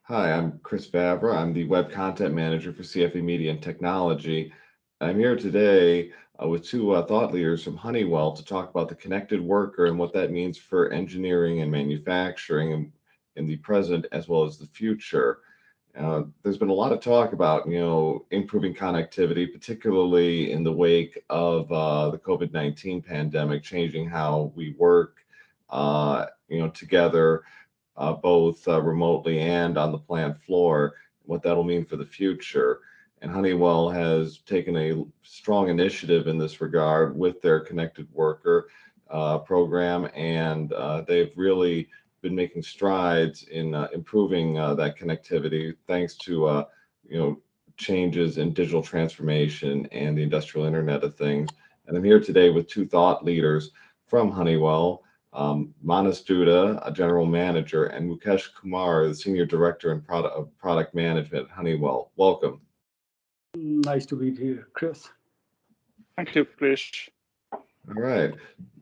Hi, I'm Chris Vavra. I'm the Web Content Manager for CFE Media and Technology. I'm here today with two thought leaders from Honeywell to talk about the connected worker and what that means for engineering and manufacturing in the present as well as the future. There's been a lot of talk about, improving connectivity, particularly in the wake of the COVID-19 pandemic, changing how we work, together both remotely and on the plant floor, what that'll mean for the future. And Honeywell has taken a strong initiative in this regard with their connected worker program, and they've really been making strides in improving that connectivity thanks to you know changes in digital transformation and the industrial Internet of Things. And I'm here today with two thought leaders from Honeywell, Manas Dutta, a general manager, and Mukesh Kumar, the senior director in product management at Honeywell. Welcome. Nice to be here, Chris. Thank you, Krish. All right,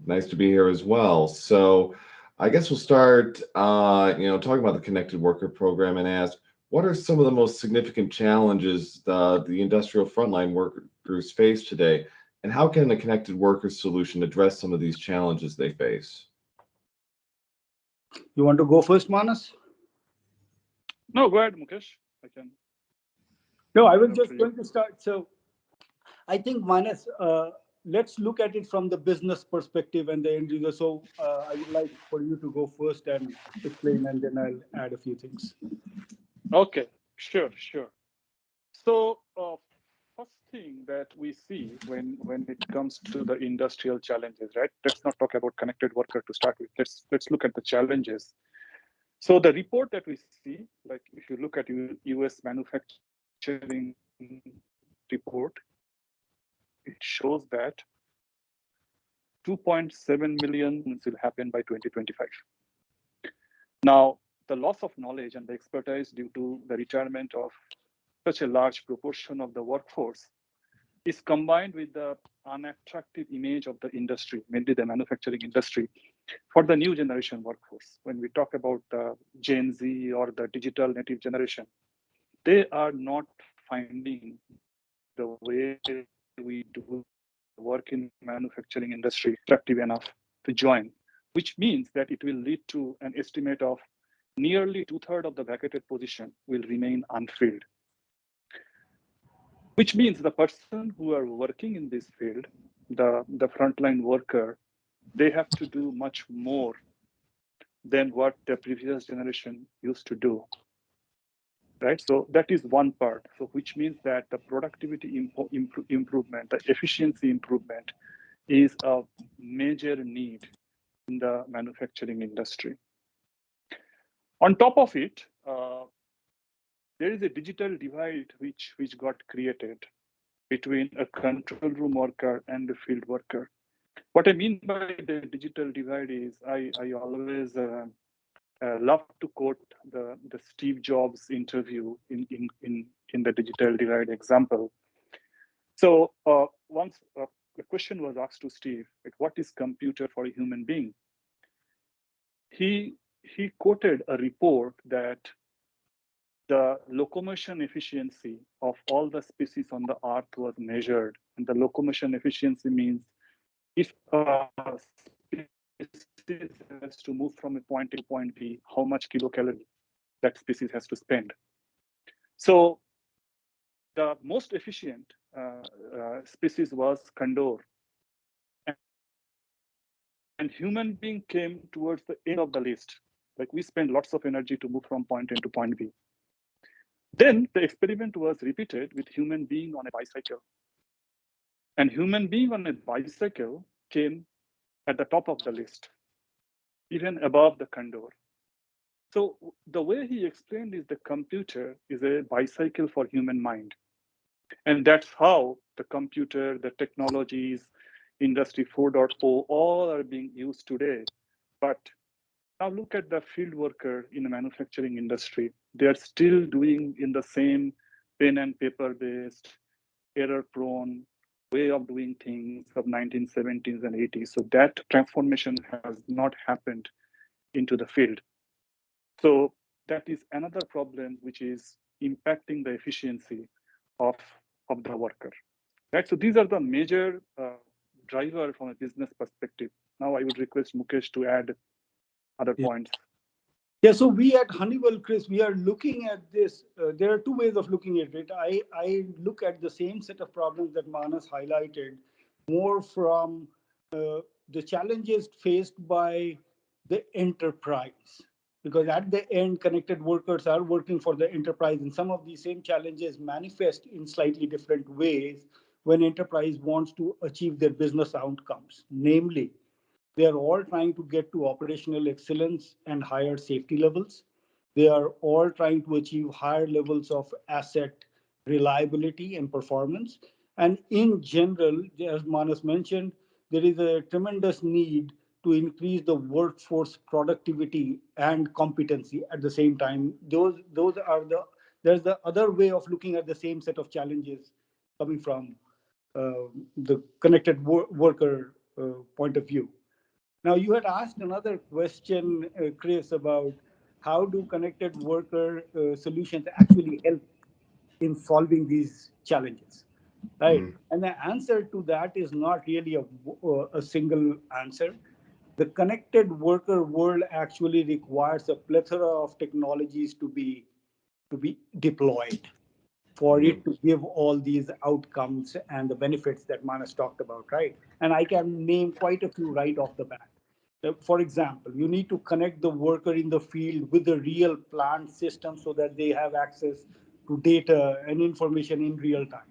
nice to be here as well. So, I guess we'll start, talking about the Connected Worker Program and ask, what are some of the most significant challenges the industrial frontline workers face today, and how can the Connected Worker solution address some of these challenges they face? You want to go first, Manas? No, go ahead, Mukesh. I can. No, I was After just you. going to start. So I think, Manas, let's look at it from the business perspective and the end user. So I would like for you to go first and explain, and then I'll add a few things. Okay, sure. So, first thing that we see when it comes to the industrial challenges, right? Let's not talk about connected worker to start with. Let's look at the challenges. So the report that we see, like if you look at US manufacturing report, it shows that 2.7 million will happen by 2025. Now, the loss of knowledge and the expertise due to the retirement of such a large proportion of the workforce is combined with the unattractive image of the industry, mainly the manufacturing industry, for the new generation workforce. When we talk about the Gen Z or the digital native generation, they are not finding the way we do work in manufacturing industry attractive enough to join, which means that it will lead to an estimate of nearly 2/3 of the vacated position will remain unfilled, which means the person who are working in this field, the frontline worker, they have to do much more than what the previous generation used to do, right? So that is one part. So which means that the productivity improvement, the efficiency improvement is a major need in the manufacturing industry. On top of it, there is a digital divide which got created between a control room worker and the field worker. What I mean by the digital divide is I always love to quote the Steve Jobs interview in the digital divide example. So once the question was asked to Steve, like, what is computer for a human being? He quoted a report that the locomotion efficiency of all the species on the earth was measured. And the locomotion efficiency means if a species has to move from a point A to point B, how much kilocalorie that species has to spend. So the most efficient species was condor. And human being came towards the end of the list. Like we spend lots of energy to move from point A to point B. Then the experiment was repeated with human being on a bicycle. And human being on a bicycle came at the top of the list, even above the condor. So the way he explained is the computer is a bicycle for human mind. And that's how the computer, the technologies, Industry 4.0, all are being used today. But now look at the field worker in the manufacturing industry. They are still doing in the same pen and paper based, error prone way of doing things of 1970s and 80s. So that transformation has not happened into the field. So that is another problem which is impacting the efficiency of, of the worker. Right. So these are the major driver from a business perspective. Now I would request Mukesh to add other Yeah. points. Yeah, so we at Honeywell, Chris, we are looking at this. There are two ways of looking at it. I look at the same set of problems that Manas highlighted, more from the challenges faced by the enterprise. Because at the end, connected workers are working for the enterprise, and some of these same challenges manifest in slightly different ways when enterprise wants to achieve their business outcomes. Namely, they are all trying to get to operational excellence and higher safety levels. They are all trying to achieve higher levels of asset reliability and performance. And in general, as Manas mentioned, there is a tremendous need to increase the workforce productivity and competency at the same time. Those are there's the other way of looking at the same set of challenges coming from the connected worker point of view. Now, you had asked another question, Chris, about how do connected worker solutions actually help in solving these challenges, right? Mm, And the answer to that is not really a single answer. The connected worker world actually requires a plethora of technologies to be deployed for mhm, it to give all these outcomes and the benefits that Manas talked about, right? And I can name quite a few right off the bat. For example, you need to connect the worker in the field with the real plant system so that they have access to data and information in real time.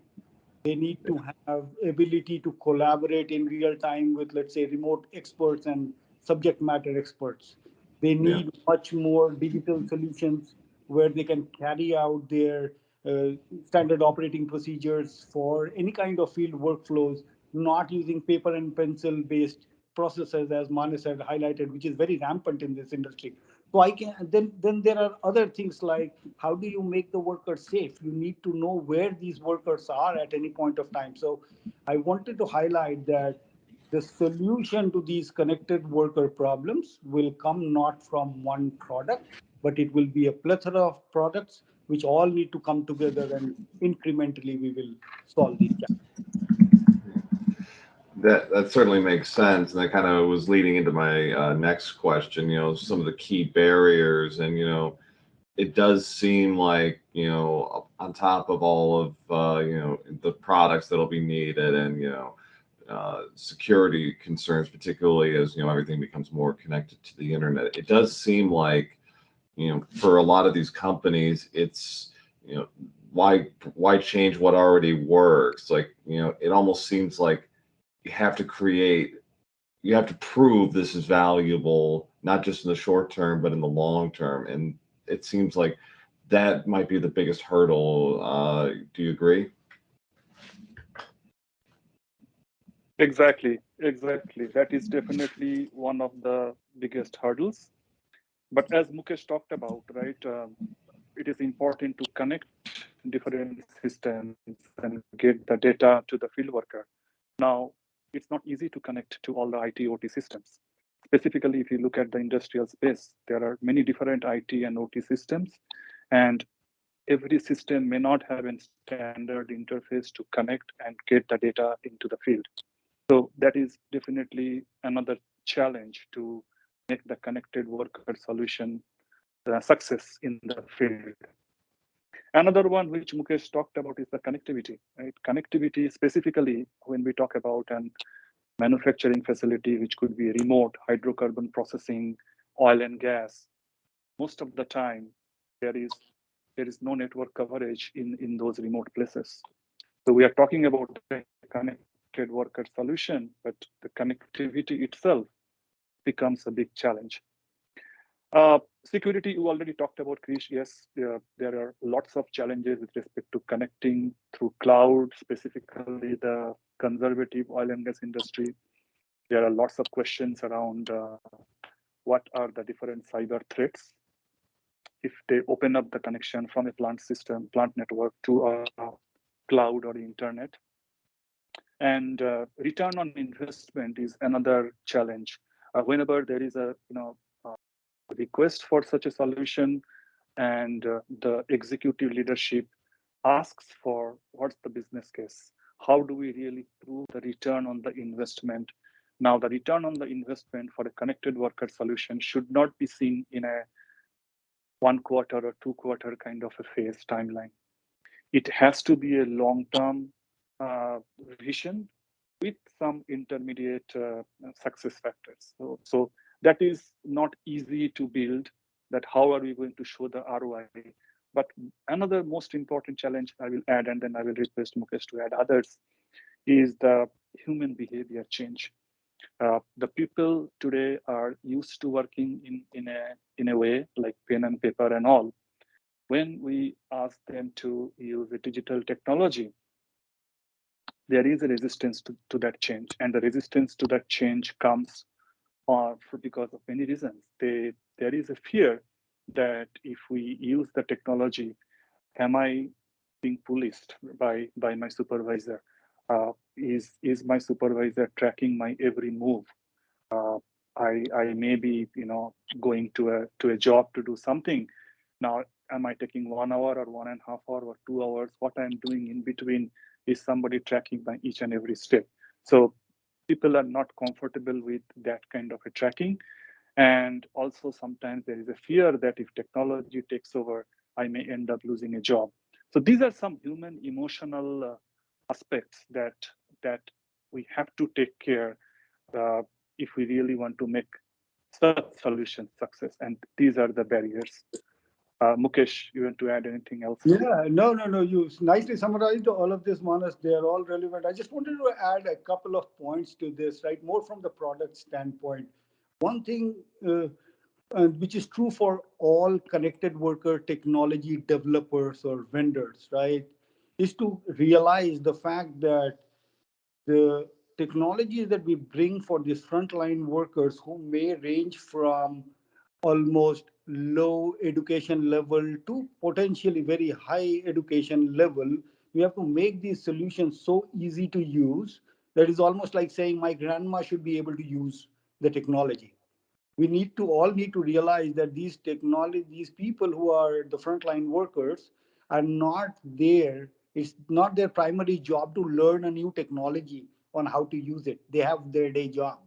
They need to have ability to collaborate in real time with, let's say, remote experts and subject matter experts. They yeah, need much more digital solutions where they can carry out their uh, standard operating procedures for any kind of field workflows, not using paper and pencil based processes, as Manis had highlighted, which is very rampant in this industry. So I can then there are other things like how do you make the workers safe? You need to know where these workers are at any point of time. So I wanted to highlight that the solution to these connected worker problems will come not from one product, but it will be a plethora of products which all need to come together, and incrementally we will solve these challenges. that certainly makes sense, and that kind of was leading into my next question. You know, some of the key barriers, and it does seem like on top of all of the products that'll be needed, and security concerns, particularly as everything becomes more connected to the internet. It does seem like for a lot of these companies, it's you know why change what already works? Like it almost seems like you have to create, you have to prove this is valuable, not just in the short term, but in the long term. And it seems like that might be the biggest hurdle. Do you agree? Exactly, exactly. That is definitely one of the biggest hurdles. But as Mukesh talked about, right, it is important to connect different systems and get the data to the field worker. Now, it's not easy to connect to all the IT OT systems. Specifically, if you look at the industrial space, there are many different IT and OT systems, and every system may not have a standard interface to connect and get the data into the field. So that is definitely another challenge to make the connected worker solution success in the field. Another one which Mukesh talked about is the connectivity, right? Connectivity specifically when we talk about an manufacturing facility, which could be remote hydrocarbon processing, oil and gas. Most of the time, there is there is no network coverage in those remote places. So we are talking about a connected worker solution, but the connectivity itself becomes a big challenge. Security, you already talked about, Krish. Yes, there are lots of challenges with respect to connecting through cloud, specifically the conservative oil and gas industry. There are lots of questions around what are the different cyber threats if they open up the connection from a plant system, plant network to a cloud or internet. And return on investment is another challenge. Whenever there is a request for such a solution, and the executive leadership asks for what's the business case? How do we really prove the return on the investment? Now, the return on the investment for a connected worker solution should not be seen in a 1 quarter or 2 quarter kind of a phase timeline. It has to be a long-term vision with some intermediate success factors. So that is not easy to build. That how are we going to show the ROI? But another most important challenge I will add, and then I will request Mukesh to add others, is the human behavior change. The people today are used to working in a way like pen and paper and all. When we ask them to use a digital technology, there is a resistance to that change, and the resistance to that change comes because of many reasons. There is a fear that if we use the technology, am I being policed by my supervisor? Is my supervisor tracking my every move? Uh, I may be going to a job to do something. Now, am I taking 1 hour or 1.5 hour or 2 hours? What I'm doing in between, is somebody tracking my each and every step? So people are not comfortable with that kind of a tracking. And also sometimes there is a fear that if technology takes over, I may end up losing a job. So these are some human emotional aspects that we have to take care uh, if we really want to make such solutions success. And these are the barriers. Mukesh, you want to add anything else? Yeah, no, no, no. You nicely summarized all of this, Manas. They are all relevant. I just wanted to add a couple of points to this, right? More from the product standpoint. One thing, which is true for all connected worker technology developers or vendors, right, is to realize the fact that the technologies that we bring for these frontline workers who may range from almost low education level to potentially very high education level, we have to make these solutions so easy to use that is almost like saying my grandma should be able to use the technology. We need to realize that these people who are the frontline workers are not there. It's not their primary job to learn a new technology on how to use it. They have their day job.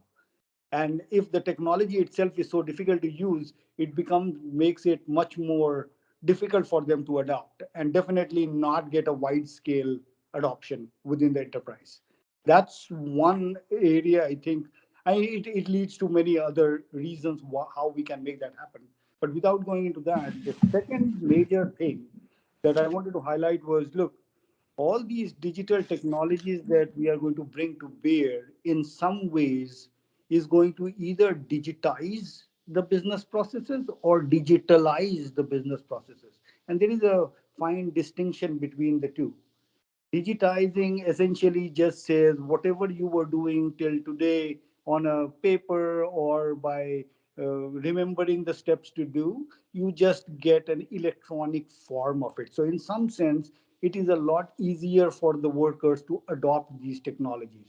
And if the technology itself is so difficult to use, it becomes makes it much more difficult for them to adopt and definitely not get a wide scale adoption within the enterprise. That's one area I think. It leads to many other reasons how we can make that happen. But without going into that, the second major thing that I wanted to highlight was, look, all these digital technologies that we are going to bring to bear in some ways is going to either digitize the business processes or digitalize the business processes. And there is a fine distinction between the two. Digitizing essentially just says whatever you were doing till today on a paper or by remembering the steps to do, you just get an electronic form of it. So, in some sense, it is a lot easier for the workers to adopt these technologies.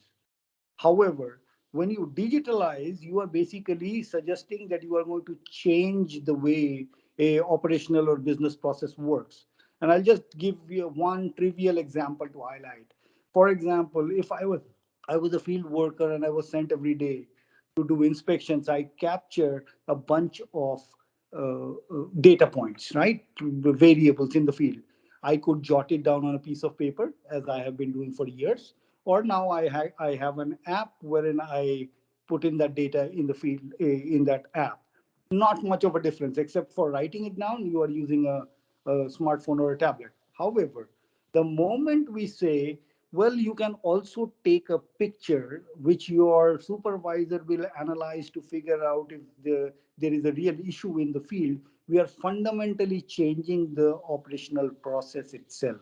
However, when you digitalize, you are basically suggesting that you are going to change the way a operational or business process works. And I'll just give you one trivial example to highlight. For example, if I was a field worker and I was sent every day to do inspections, I capture a bunch of data points, right? Variables in the field. I could jot it down on a piece of paper, as I have been doing for years, or now I have an app wherein I put in that data in the field in that app. Not much of a difference, except for writing it down, you are using a smartphone or a tablet. However, the moment we say, well, you can also take a picture which your supervisor will analyze to figure out if there is a real issue in the field, we are fundamentally changing the operational process itself.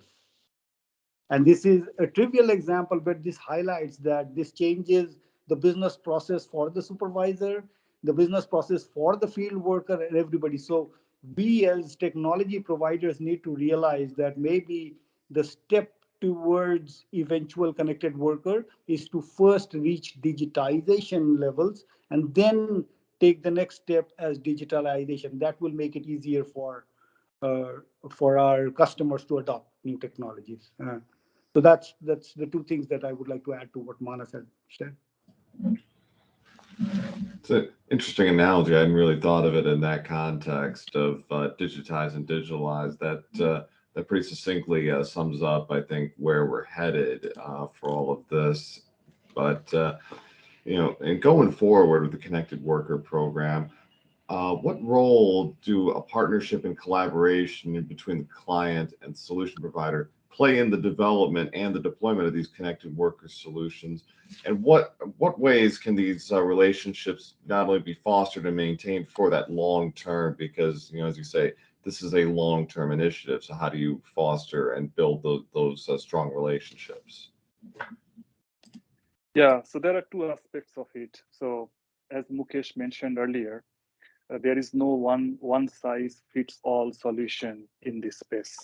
And this is a trivial example, but this highlights that this changes the business process for the supervisor, the business process for the field worker, and everybody. So we as technology providers need to realize that maybe the step towards eventual connected worker is to first reach digitization levels and then take the next step as digitalization. That will make it easier for uh, for our customers to adopt new technologies. So that's the two things that I would like to add to what Manas had said. It's an interesting analogy. I hadn't really thought of it in that context of digitize and digitalize. That pretty succinctly sums up, I think, where we're headed for all of this. But and going forward with the Connected Worker program, what role do a partnership and collaboration between the client and solution provider play in the development and the deployment of these connected worker solutions? And what ways can these relationships not only be fostered and maintained for that long term? Because as you say, this is a long term initiative. So how do you foster and build those strong relationships? Yeah, so there are two aspects of it. So as Mukesh mentioned earlier, there is no one size fits all solution in this space.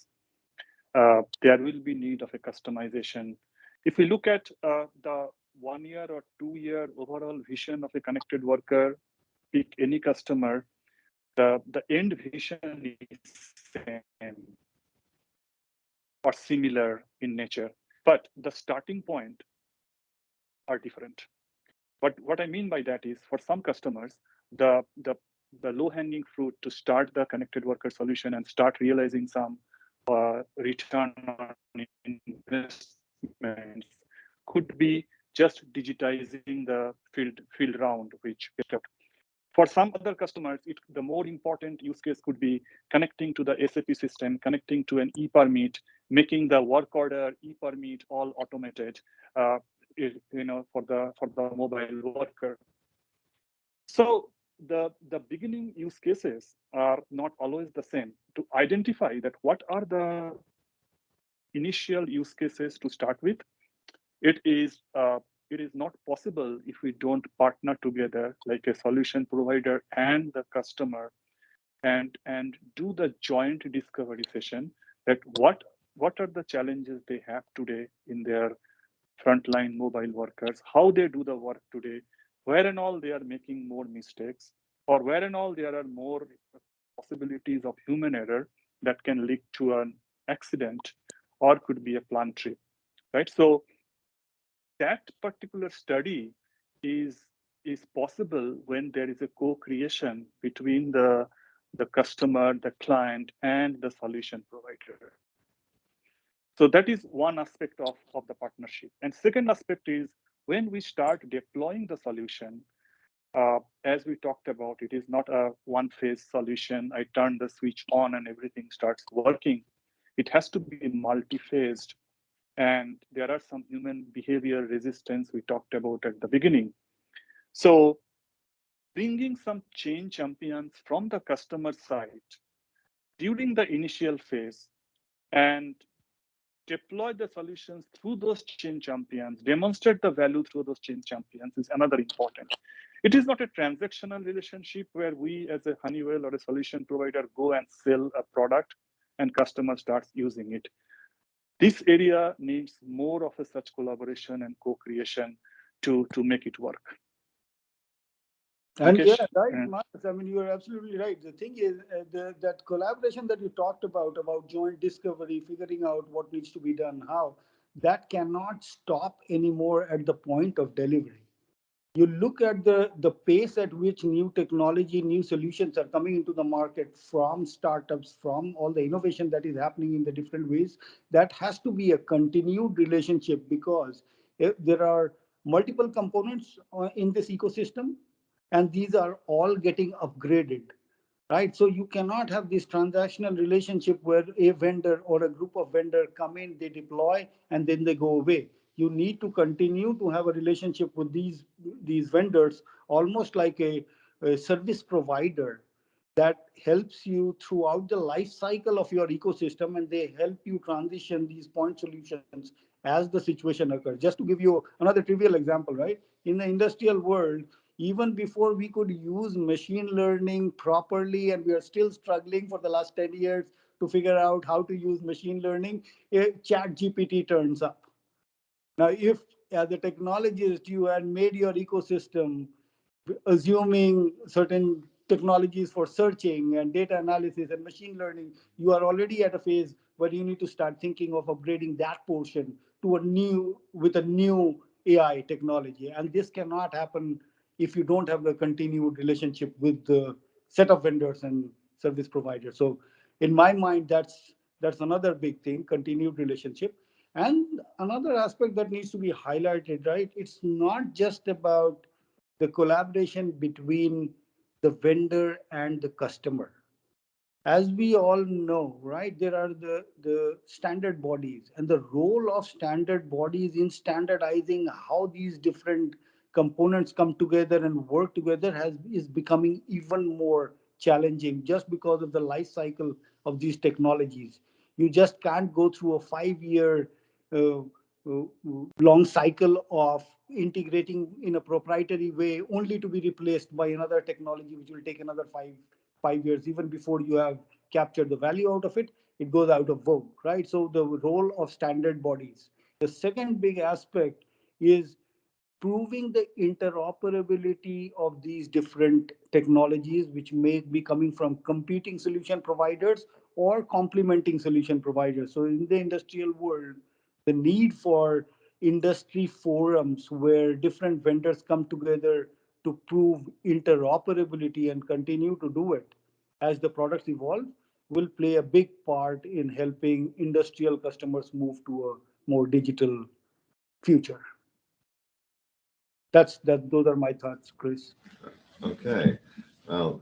There will be need of a customization. If we look at the 1 year or 2 year overall vision of a connected worker, pick any customer, the end vision is same or similar in nature, but the starting point are different. But what I mean by that is, for some customers, the low-hanging fruit to start the connected worker solution and start realizing some return on investments could be just digitizing the field round, which for some other customers, the more important use case could be connecting to the SAP system, connecting to an e-permit, making the work order, e-permit all automated. For the mobile worker. So the beginning use cases are not always the same. To identify that what are the initial use cases to start with, it is not possible if we don't partner together like a solution provider and the customer and do the joint discovery session that what are the challenges they have today in their frontline mobile workers, how they do the work today, where and all they are making more mistakes, or where and all there are more possibilities of human error that can lead to an accident or could be a planned trip, right? So that particular study is possible when there is a co-creation between the customer, the client, and the solution provider. So that is one aspect of the partnership. And second aspect is when we start deploying the solution, as we talked about, it is not a one-phase solution. I turn the switch on and everything starts working. It has to be multi-phased. And there are some human behavior resistance we talked about at the beginning. So bringing some change champions from the customer side during the initial phase and deploy the solutions through those change champions, demonstrate the value through those change champions is another important. It is not a transactional relationship where we as a Honeywell or a solution provider go and sell a product and customer starts using it. This area needs more of a such collaboration and co-creation to make it work. And Mukesh? yeah, right, Manas. I mean, you are absolutely right. The thing is, that collaboration that you talked about joint discovery, figuring out what needs to be done, how, that cannot stop anymore at the point of delivery. You look at the pace at which new technology, new solutions are coming into the market from startups, from all the innovation that is happening in the different ways, that has to be a continued relationship because there are multiple components in this ecosystem, and these are all getting upgraded, right? So you cannot have this transactional relationship where a vendor or a group of vendor come in, they deploy, and then they go away. You need to continue to have a relationship with these vendors, almost like a service provider that helps you throughout the life cycle of your ecosystem, and they help you transition these point solutions as the situation occurs. Just to give you another trivial example, right? In the industrial world, even before we could use machine learning properly, and we are still struggling for the last 10 years to figure out how to use machine learning, chat GPT turns up. Now, if as a technologist you had made your ecosystem assuming certain technologies for searching and data analysis and machine learning, you are already at a phase where you need to start thinking of upgrading that portion to a new with a new AI technology. And this cannot happen if you don't have the continued relationship with the set of vendors and service providers. So in my mind, that's another big thing, continued relationship. And another aspect that needs to be highlighted, right? It's not just about the collaboration between the vendor and the customer. As we all know, right, there are the standard bodies, and the role of standard bodies in standardizing how these different components come together and work together is becoming even more challenging just because of the life cycle of these technologies. You just can't go through a 5 year uh, long cycle of integrating in a proprietary way only to be replaced by another technology which will take another five years. Even before you have captured the value out of it, it goes out of vogue, right? So the role of standard bodies. The second big aspect is proving the interoperability of these different technologies, which may be coming from competing solution providers or complementing solution providers. So in the industrial world, the need for industry forums where different vendors come together to prove interoperability and continue to do it as the products evolve will play a big part in helping industrial customers move to a more digital future. Those are my thoughts, Chris. Okay. Well,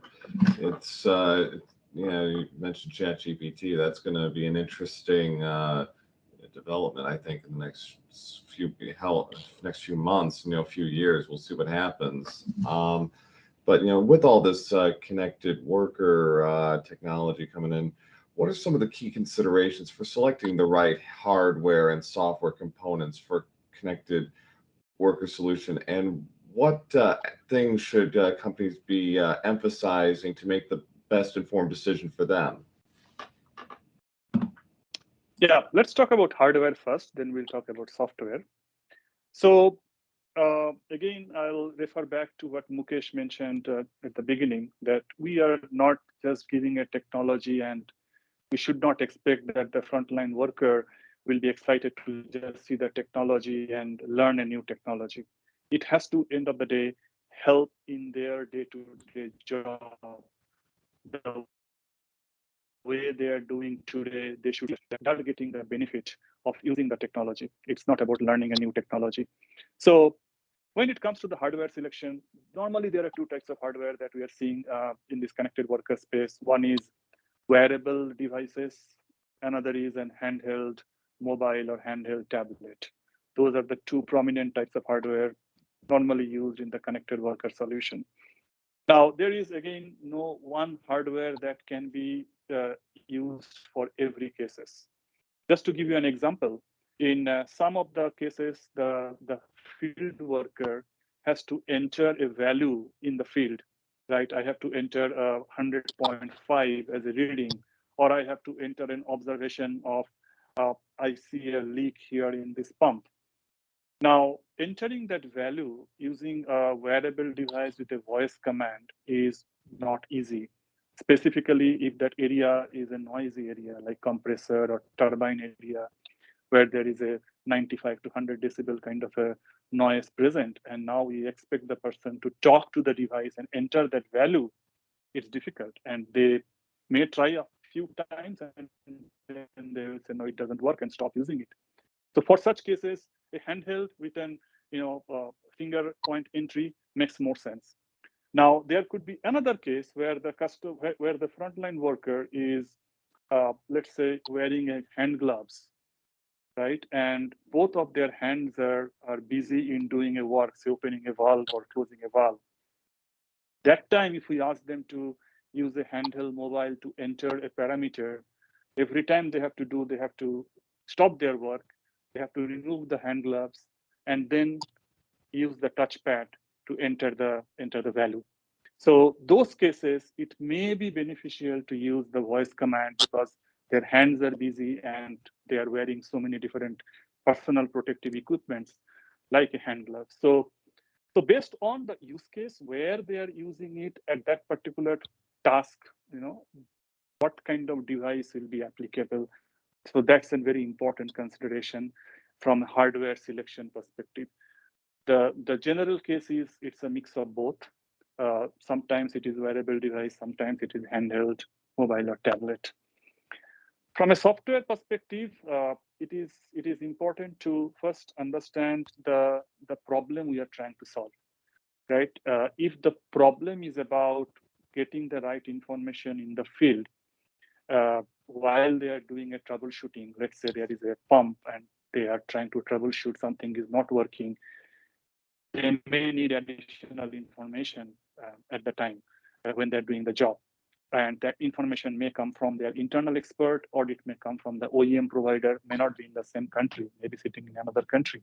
it's you mentioned ChatGPT. That's going to be an interesting development, I think, in the next few months, few years. We'll see what happens. But with all this connected worker technology coming in, what are some of the key considerations for selecting the right hardware and software components for connected worker solution, and what things should companies be emphasizing to make the best informed decision for them? Yeah, let's talk about hardware first, then we'll talk about software. So again, I'll refer back to what Mukesh mentioned at the beginning, that we are not just giving a technology, and we should not expect that the frontline worker will be excited to just see the technology and learn a new technology. It has to, end of the day, help in their day-to-day job. The way they are doing today, they should start getting the benefit of using the technology. It's not about learning a new technology. So when it comes to the hardware selection, normally there are two types of hardware that we are seeing in this connected worker space. One is wearable devices, another is an handheld mobile or handheld tablet. Those are the two prominent types of hardware normally used in the connected worker solution. Now, there is again no one hardware that can be used for every cases. Just to give you an example, in some of the cases, the field worker has to enter a value in the field, right? I have to enter 100.5 as a reading, or I have to enter an observation of I see a leak here in this pump. Now, entering that value using a wearable device with a voice command is not easy, specifically if that area is a noisy area like compressor or turbine area, where there is a 95 to 100 decibel kind of a noise present. And now we expect the person to talk to the device and enter that value. It's difficult. And they may try a few times and then they will say, no, it doesn't work, and stop using it. So for such cases, a handheld with an finger point entry makes more sense. Now there could be another case where the where the frontline worker is, let's say, wearing a hand gloves, right? And both of their hands are busy in doing a work, say opening a valve or closing a valve. That time, if we ask them to use a handheld mobile to enter a parameter, every time they have to stop their work, they have to remove the hand gloves and then use the touchpad to enter the value. So those cases, it may be beneficial to use the voice command because their hands are busy and they are wearing so many different personal protective equipments like a hand glove. So So based on the use case, where they are using it at that particular task, what kind of device will be applicable. So that's a very important consideration from a hardware selection perspective. The general case is it's a mix of both. Sometimes it is wearable device, sometimes it is handheld, mobile or tablet. From a software perspective, it is important to first understand the problem we are trying to solve, right? If the problem is about getting the right information in the field while they are doing a troubleshooting, let's say there is a pump and they are trying to troubleshoot something is not working, they may need additional information at the time when they're doing the job. And that information may come from their internal expert, or it may come from the OEM provider, may not be in the same country, maybe sitting in another country.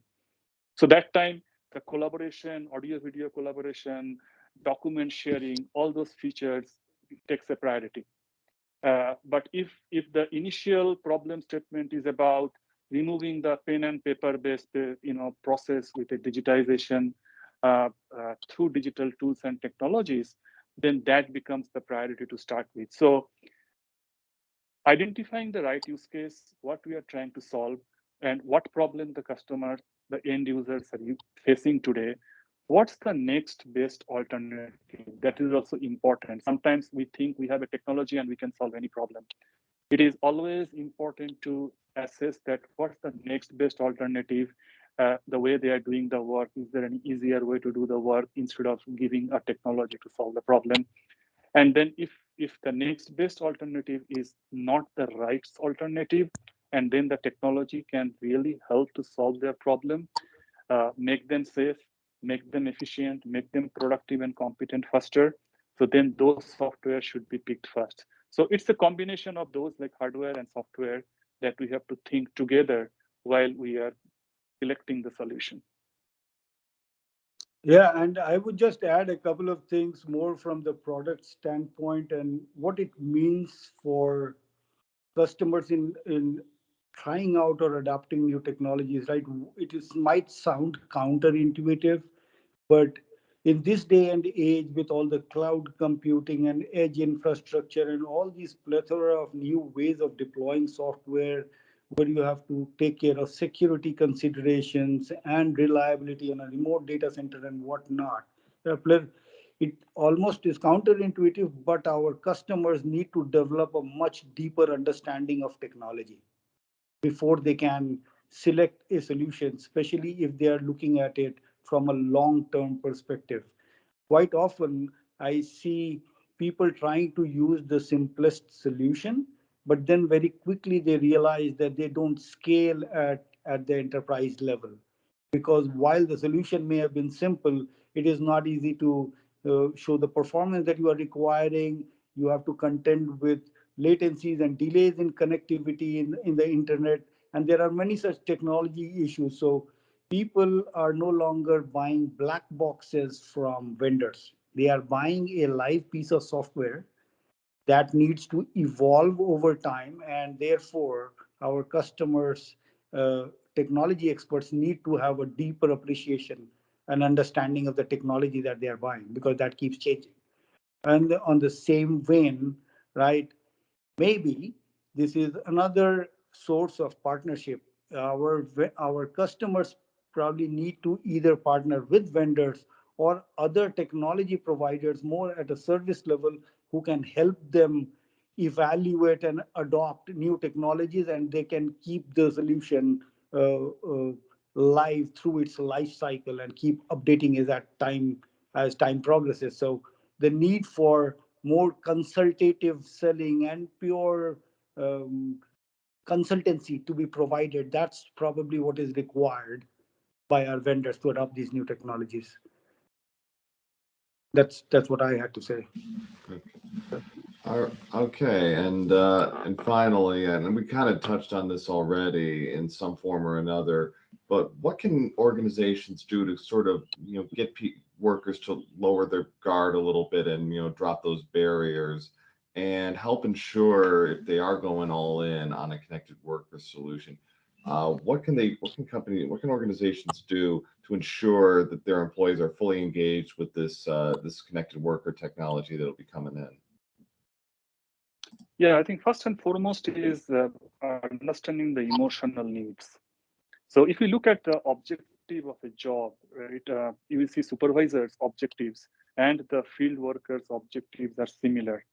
So that time, the collaboration, audio video collaboration, document sharing, all those features takes a priority. But if the initial problem statement is about removing the pen and paper based process with a digitization through digital tools and technologies, then that becomes the priority to start with. So identifying the right use case, what we are trying to solve, and what problem the customer, the end users are facing today, what's the next best alternative? That is also important. Sometimes we think we have a technology and we can solve any problem. It is always important to assess that what's the next best alternative, the way they are doing the work. Is there an easier way to do the work instead of giving a technology to solve the problem? And then if the next best alternative is not the right alternative, and then the technology can really help to solve their problem, make them safe, make them efficient, make them productive and competent faster. So then those software should be picked first. So it's a combination of those like hardware and software that we have to think together while we are selecting the solution. Yeah, and I would just add a couple of things more from the product standpoint and what it means for customers in trying out or adopting new technologies, right? It is might sound counterintuitive, but in this day and age, with all the cloud computing and edge infrastructure and all these plethora of new ways of deploying software, where you have to take care of security considerations and reliability on a remote data center and whatnot, it almost is counterintuitive, but our customers need to develop a much deeper understanding of technology before they can select a solution, especially if they are looking at it from a long-term perspective. Quite often, I see people trying to use the simplest solution, but then very quickly they realize that they don't scale at the enterprise level. Because while the solution may have been simple, it is not easy to show the performance that you are requiring. You have to contend with latencies and delays in connectivity in the internet. And there are many such technology issues. So people are no longer buying black boxes from vendors. They are buying a live piece of software that needs to evolve over time, and therefore our customers, technology experts, need to have a deeper appreciation and understanding of the technology that they are buying, because that keeps changing. And on the same vein, right, maybe this is another source of partnership. Our customers probably need to either partner with vendors or other technology providers more at a service level, who can help them evaluate and adopt new technologies, and they can keep the solution live through its life cycle and keep updating as time progresses. So the need for more consultative selling and pure um, consultancy to be provided, that's probably what is required by our vendors to adopt these new technologies. That's what I had to say. Okay, and finally, and we kind of touched on this already in some form or another, but what can organizations do to sort of get workers to lower their guard a little bit and drop those barriers and help ensure if they are going all in on a connected worker solution, what can organizations do to ensure that their employees are fully engaged with this connected worker technology that'll be coming in? Yeah, I think first and foremost is understanding the emotional needs. So if we look at the objective of a job, right, you will see supervisors' objectives and the field workers' objectives are similar.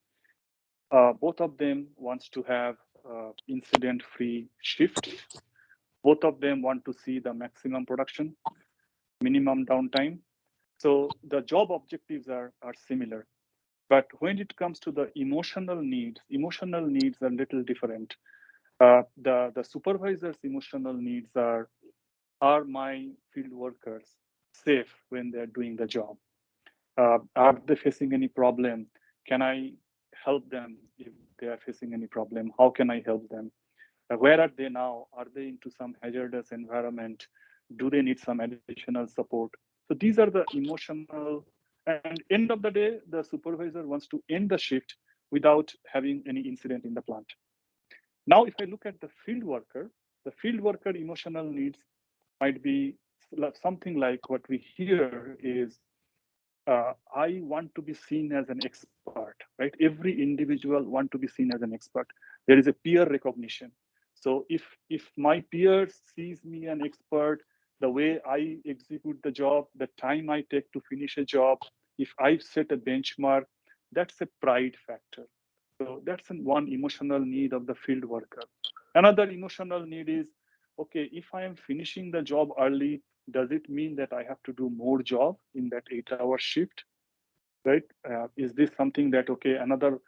Both of them wants to have incident-free shift. Both of them want to see the maximum production, minimum downtime. So the job objectives are similar. But when it comes to the emotional needs are a little different. The supervisor's emotional needs are my field workers safe when they're doing the job? Are they facing any problem? Can I help them if they are facing any problem? How can I help them? Where are they now? Are they into some hazardous environment? Do they need some additional support? So these are the emotional, and end of the day, the supervisor wants to end the shift without having any incident in the plant. Now, if I look at the field worker emotional needs might be something like what we hear is I want to be seen as an expert, right? Every individual want to be seen as an expert. There is a peer recognition. So if my peers sees me an expert, the way I execute the job, the time I take to finish a job, if I set a benchmark, that's a pride factor. So that's one emotional need of the field worker. Another emotional need is, okay, if I am finishing the job early, does it mean that I have to do more job in that 8-hour shift, right? Is this something that, okay, another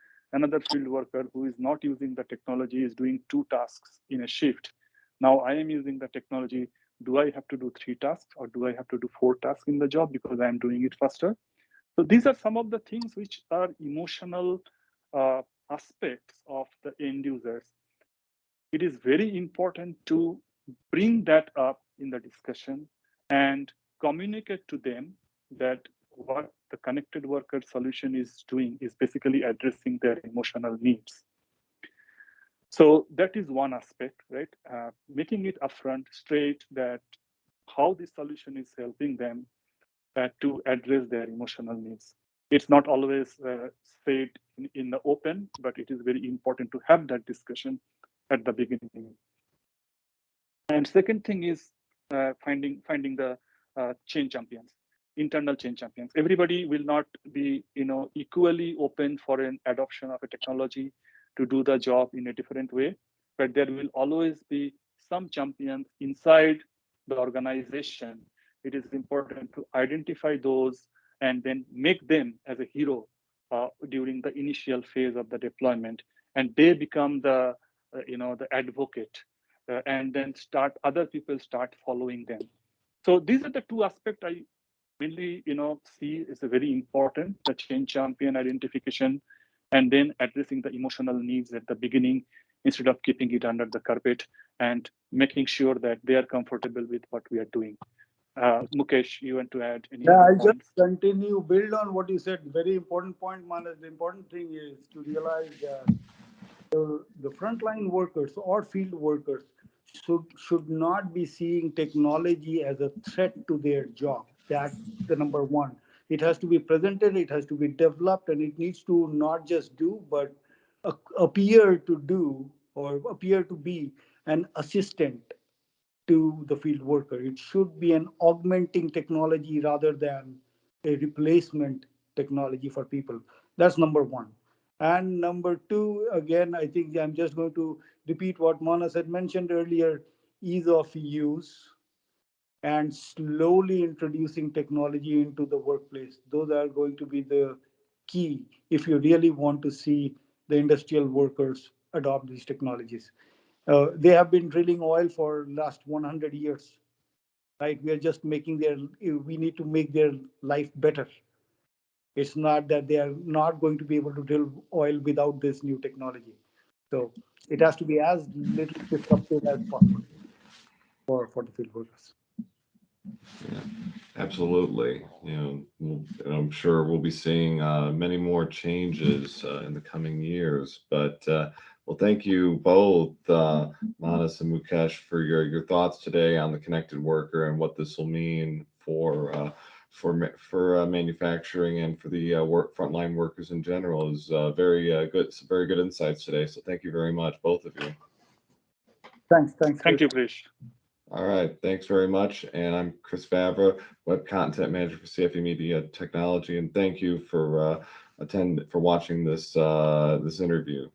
field worker who is not using the technology is doing 2 tasks in a shift. Now I am using the technology. Do I have to do 3 tasks or do I have to do 4 tasks in the job because I am doing it faster? So these are some of the things which are emotional uh, aspects of the end users. It is very important to bring that up in the discussion and communicate to them that what the connected worker solution is doing is basically addressing their emotional needs. So that is one aspect, right? Making it upfront, straight, that how this solution is helping them to address their emotional needs. It's not always said in the open, but it is very important to have that discussion at the beginning. And second thing is finding the change champions, internal change champions. Everybody will not be equally open for an adoption of a technology to do the job in a different way, but there will always be some champions inside the organization. It is important to identify those and then make them as a hero during the initial phase of the deployment, and they become the advocate, and then other people start following them. So these are the two aspects I mainly see is a very important: the change champion identification, and then addressing the emotional needs at the beginning instead of keeping it under the carpet, and making sure that they are comfortable with what we are doing. Mukesh, you want to add any Yeah, other I'll just points? continue, build on what you said. Very important point, Manas. The important thing is to realize that the frontline workers or field workers should not be seeing technology as a threat to their job. That's the number one. It has to be presented, it has to be developed, and it needs to not just do, but appear to do or appear to be an assistant to the field worker. It should be an augmenting technology rather than a replacement technology for people. That's number one. And number two, again, I think I'm just going to repeat what Manas had mentioned earlier: ease of use and slowly introducing technology into the workplace. Those are going to be the key if you really want to see the industrial workers adopt these technologies. They have been drilling oil for last 100 years, right? We are just making we need to make their life better. It's not that they are not going to be able to drill oil without this new technology. So it has to be as little disruptive as possible for the field workers. Yeah, absolutely. I'm sure we'll be seeing many more changes in the coming years. But Well, thank you both, Manas and Mukesh, for your thoughts today on the connected worker and what this will mean for manufacturing and for the frontline workers in general. Is very good. Some very good insights today. So thank you very much, both of you. Thanks, Thank Chris. you, Krish. All right, thanks very much. And I'm Chris Vavra, Web Content Manager for CFE Media Technology, and thank you for watching this this interview.